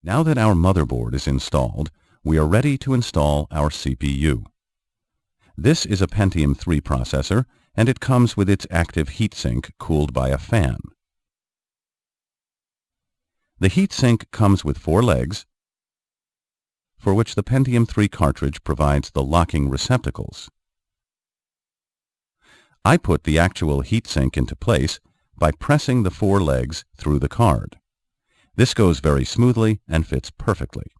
Now that our motherboard is installed, we are ready to install our CPU. This is a Pentium 3 processor, and it comes with its active heatsink cooled by a fan. The heatsink comes with 4 legs, for which the Pentium 3 cartridge provides the locking receptacles. I put the actual heatsink into place by pressing the 4 legs through the card. This goes very smoothly and fits perfectly.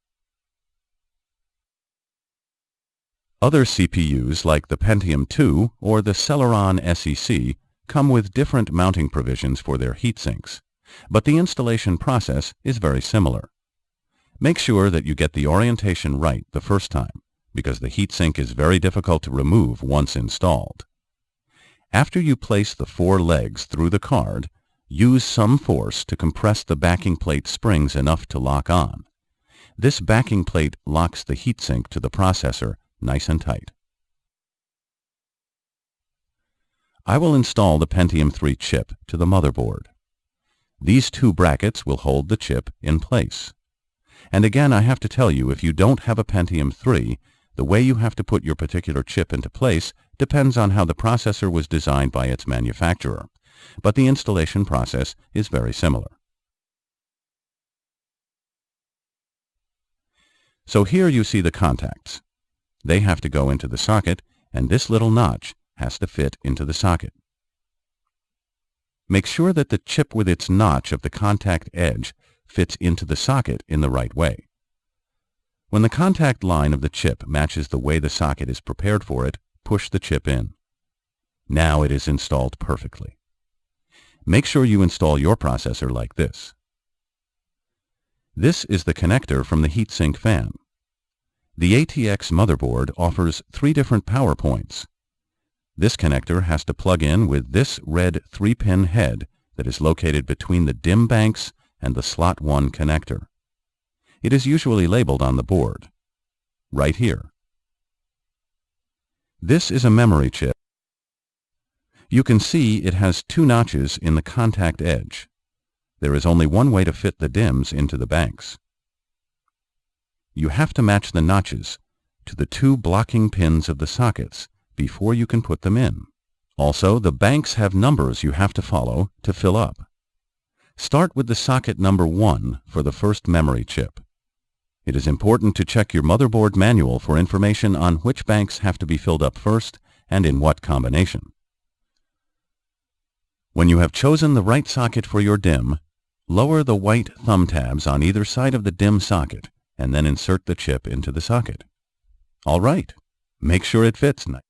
Other CPUs like the Pentium 2 or the Celeron SEC come with different mounting provisions for their heatsinks, but the installation process is very similar. Make sure that you get the orientation right the first time, because the heatsink is very difficult to remove once installed. After you place the 4 legs through the card, use some force to compress the backing plate springs enough to lock on. This backing plate locks the heatsink to the processor nice and tight. I will install the Pentium 3 chip to the motherboard. These 2 brackets will hold the chip in place. And again, I have to tell you, if you don't have a Pentium 3, the way you have to put your particular chip into place depends on how the processor was designed by its manufacturer, but the installation process is very similar. So here you see the contacts. They have to go into the socket, and this little notch has to fit into the socket. Make sure that the chip with its notch of the contact edge fits into the socket in the right way. When the contact line of the chip matches the way the socket is prepared for it, push the chip in. Now it is installed perfectly. Make sure you install your processor like this. This is the connector from the heatsink fan. The ATX motherboard offers 3 different power points. This connector has to plug in with this red 3-pin head that is located between the DIMM banks and the slot 1 connector. It is usually labeled on the board, right here. This is a memory chip. You can see it has 2 notches in the contact edge. There is only one way to fit the DIMMs into the banks. You have to match the notches to the 2 blocking pins of the sockets before you can put them in. Also, the banks have numbers you have to follow to fill up. Start with the socket number 1 for the first memory chip. It is important to check your motherboard manual for information on which banks have to be filled up first and in what combination. When you have chosen the right socket for your DIMM, lower the white thumb tabs on either side of the DIMM socket and then insert the chip into the socket. All right, make sure it fits nice.